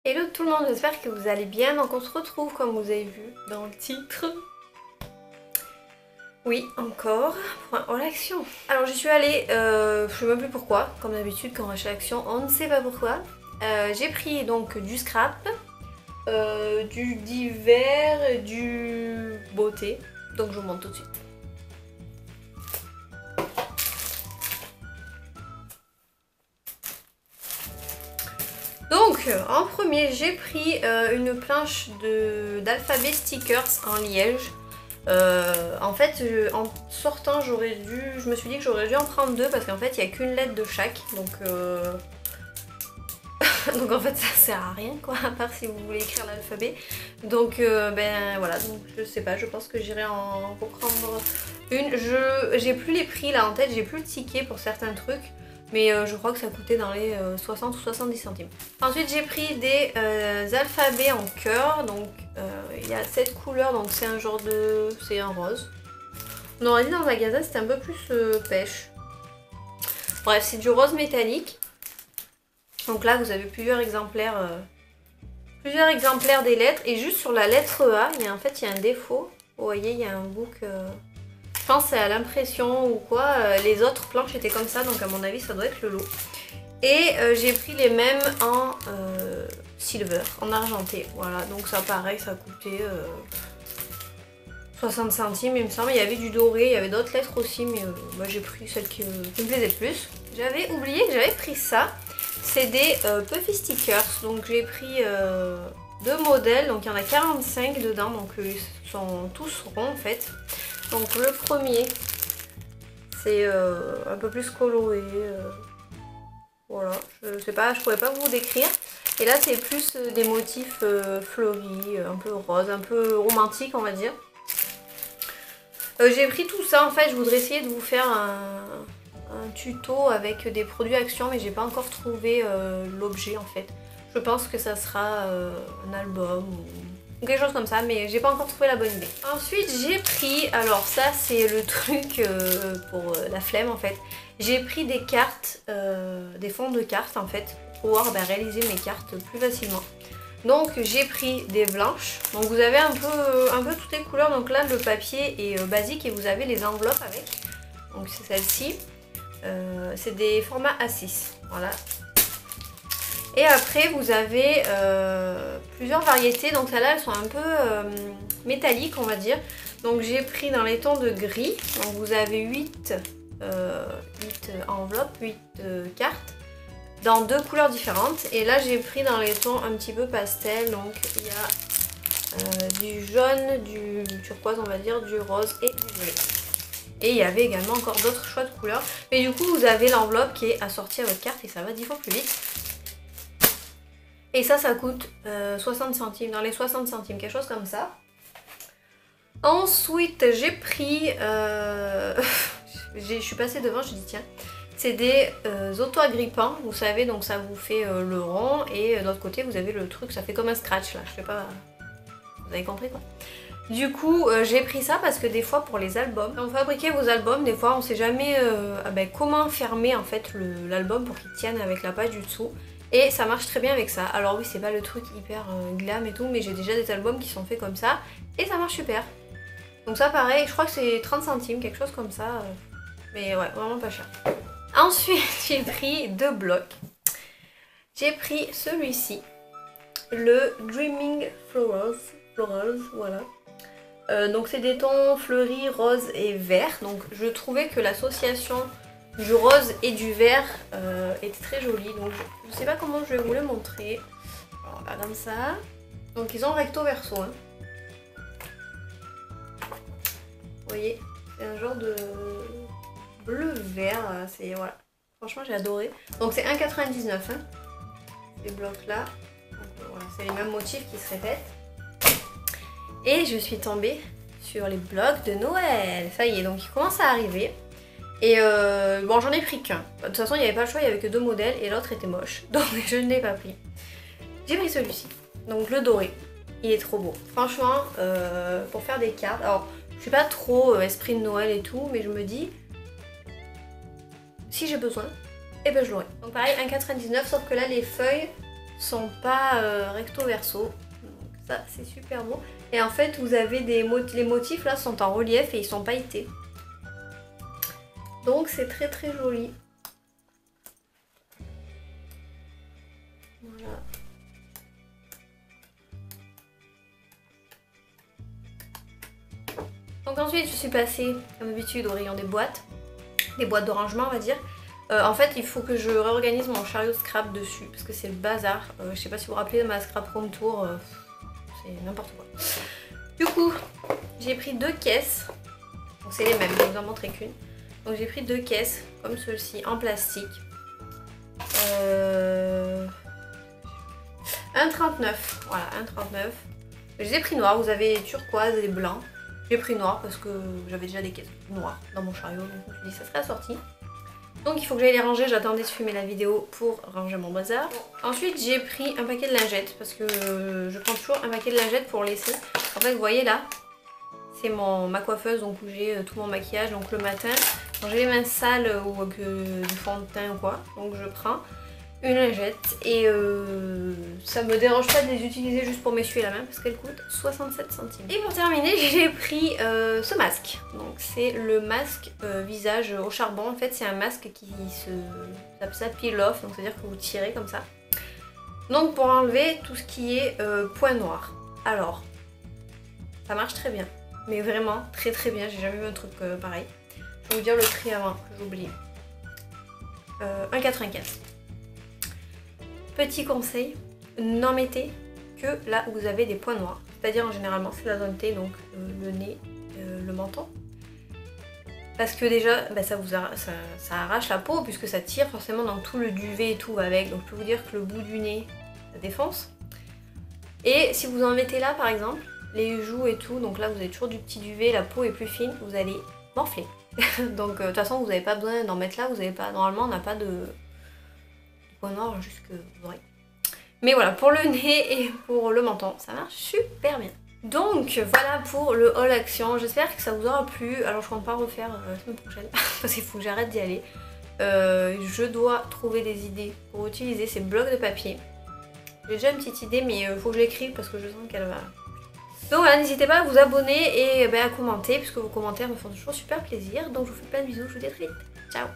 Hello tout le monde, j'espère que vous allez bien. Donc on se retrouve comme vous avez vu dans le titre. Oui, encore pour un haul action. Alors j'y suis allée, je sais même plus pourquoi, comme d'habitude quand on va chez Action, on ne sait pas pourquoi. J'ai pris donc du scrap, du divers, du beauté. Donc je vous montre tout de suite. Donc en premier j'ai pris une planche d'alphabet stickers en liège. En fait en sortant je me suis dit que j'aurais dû en prendre deux parce qu'en fait il n'y a qu'une lettre de chaque. Donc donc en fait ça sert à rien quoi, à part si vous voulez écrire l'alphabet. Donc ben voilà, donc je sais pas, je pense que j'irai en reprendre une. J'ai plus les prix là en tête, j'ai plus le ticket pour certains trucs. Mais je crois que ça coûtait dans les 60 ou 70 centimes. Ensuite j'ai pris des alphabets en cœur. Donc il y a cette couleur, donc c'est un genre de... c'est un rose. On aurait dit dans le magasin c'était un peu plus pêche. Bref, c'est du rose métallique. Donc là vous avez plusieurs exemplaires des lettres. Et juste sur la lettre A, en fait il y a un défaut. Vous voyez, il y a un book... Je pense que c'est à l'impression ou quoi, les autres planches étaient comme ça, donc à mon avis ça doit être le lot. Et j'ai pris les mêmes en silver, en argenté, voilà, donc ça pareil, ça coûtait 60 centimes il me semble. Il y avait du doré, il y avait d'autres lettres aussi, mais moi j'ai pris celle qui me plaisait le plus. J'avais oublié que j'avais pris ça, c'est des Puffy stickers, donc j'ai pris deux modèles, donc il y en a 45 dedans, donc ils sont tous ronds en fait. Donc le premier, c'est un peu plus coloré, voilà, je sais pas, je pourrais pas vous décrire. Et là c'est plus des motifs fleuris, un peu rose, un peu romantique on va dire. J'ai pris tout ça, en fait je voudrais essayer de vous faire un tuto avec des produits Action, mais j'ai pas encore trouvé l'objet en fait. Je pense que ça sera un album ou quelque chose comme ça, mais j'ai pas encore trouvé la bonne idée. Ensuite j'ai pris, alors ça c'est le truc pour la flemme en fait, j'ai pris des cartes, des fonds de cartes en fait, pour pouvoir réaliser mes cartes plus facilement. Donc j'ai pris des blanches, donc vous avez un peu toutes les couleurs, donc là le papier est basique et vous avez les enveloppes avec, donc c'est celle-ci, c'est des formats A6, voilà. Et après vous avez plusieurs variétés, donc celles-là elles sont un peu métalliques on va dire. Donc j'ai pris dans les tons de gris, donc vous avez 8 enveloppes, 8 cartes, dans deux couleurs différentes. Et là j'ai pris dans les tons un petit peu pastel, donc il y a du jaune, du turquoise on va dire, du rose et du violet. Et il y avait également encore d'autres choix de couleurs. Mais du coup vous avez l'enveloppe qui est assortie à votre carte et ça va 10 fois plus vite. Et ça coûte 60 centimes, dans les 60 centimes, quelque chose comme ça. Ensuite, j'ai pris... je suis passée devant, je dis tiens. C'est des auto-agrippants, vous savez, donc ça vous fait le rond. Et de l'autre côté, vous avez le truc, ça fait comme un scratch là, je sais pas... Vous avez compris quoi. Du coup, j'ai pris ça parce que des fois pour les albums, quand vous fabriquez vos albums, des fois on sait jamais comment fermer en fait l'album pour qu'il tienne avec la page du dessous. Et ça marche très bien avec ça. Alors oui, c'est pas le truc hyper glam et tout, mais j'ai déjà des albums qui sont faits comme ça et ça marche super. Donc ça pareil, je crois que c'est 30 centimes, quelque chose comme ça. Mais ouais, vraiment pas cher. Ensuite, j'ai pris deux blocs. J'ai pris celui-ci, le Dreaming Florals, voilà. Donc c'est des tons fleuris, rose et vert. Donc je trouvais que l'association du rose et du vert était très jolie, donc je sais pas comment je vais vous le montrer. Alors là comme ça, donc ils ont recto verso hein. Vous voyez, c'est un genre de bleu vert, c'est voilà, franchement j'ai adoré. Donc c'est 1,99 hein, ces blocs là, voilà, c'est les mêmes motifs qui se répètent. Et je suis tombée sur les blocs de Noël, ça y est, donc ils commencent à arriver. Et bon, j'en ai pris qu'un. De toute façon, il n'y avait pas le choix, il n'y avait que deux modèles et l'autre était moche. Donc je ne l'ai pas pris. J'ai pris celui-ci. Donc le doré. Il est trop beau. Franchement, pour faire des cartes. Alors, je suis pas trop esprit de Noël et tout, mais je me dis, si j'ai besoin, et ben je l'aurai. Donc pareil, 1,99, sauf que là, les feuilles sont pas recto verso. Donc ça c'est super beau. Et en fait vous avez les motifs là sont en relief et ils sont pailletés. Donc c'est très très joli. Voilà. Donc ensuite je suis passée comme d'habitude au rayon des boîtes de rangement on va dire. En fait il faut que je réorganise mon chariot scrap dessus parce que c'est le bazar. Je sais pas si vous vous rappelez de ma scrap room tour, c'est n'importe quoi. Du coup j'ai pris 2 caisses, donc c'est les mêmes, je vais vous en montrer qu'une. Donc j'ai pris 2 caisses comme celle-ci en plastique. 1,39, voilà 1,39. Je les ai pris noirs, vous avez turquoise et blanc. J'ai pris noir parce que j'avais déjà des caisses noires dans mon chariot, donc je me suis dit ça serait assorti. Donc il faut que j'aille les ranger, j'attendais de filmer la vidéo pour ranger mon bazar. Ensuite j'ai pris un paquet de lingettes parce que je prends toujours un paquet de lingettes pour laisser. En fait vous voyez là, c'est ma coiffeuse donc où j'ai tout mon maquillage donc le matin. Quand j'ai les mains sales ou du fond de teint ou quoi, donc je prends une lingette et ça me dérange pas de les utiliser juste pour m'essuyer la main parce qu'elle coûte 67 centimes. Et pour terminer j'ai pris ce masque. Donc c'est le masque visage au charbon. En fait c'est un masque qui ça peel off, donc c'est à dire que vous tirez comme ça. Donc pour enlever tout ce qui est point noir. Alors ça marche très bien, mais vraiment très très bien, j'ai jamais vu un truc pareil. Je vais vous dire le prix avant que j'ai oublié. 1,95. Petit conseil, n'en mettez que là où vous avez des points noirs. C'est-à-dire en généralement c'est la zone T, donc le nez, le menton. Parce que déjà bah, ça arrache la peau puisque ça tire forcément dans tout le duvet et tout va avec. Donc je peux vous dire que le bout du nez ça défonce. Et si vous en mettez là par exemple, les joues et tout, donc là vous avez toujours du petit duvet, la peau est plus fine, vous allez m'enfler. Donc de toute façon vous n'avez pas besoin d'en mettre là, vous n'avez pas, normalement on n'a pas de point noir jusque vous aurez. Mais voilà, pour le nez et pour le menton, ça marche super bien. Donc voilà pour le haul action, j'espère que ça vous aura plu. Alors je compte pas refaire la semaine prochaine parce qu'il faut que j'arrête d'y aller. Je dois trouver des idées pour utiliser ces blocs de papier. J'ai déjà une petite idée mais il faut que je l'écrive parce que je sens qu'elle va... Donc voilà, n'hésitez pas à vous abonner et à commenter puisque vos commentaires me font toujours super plaisir. Donc je vous fais plein de bisous, je vous dis à très vite. Ciao!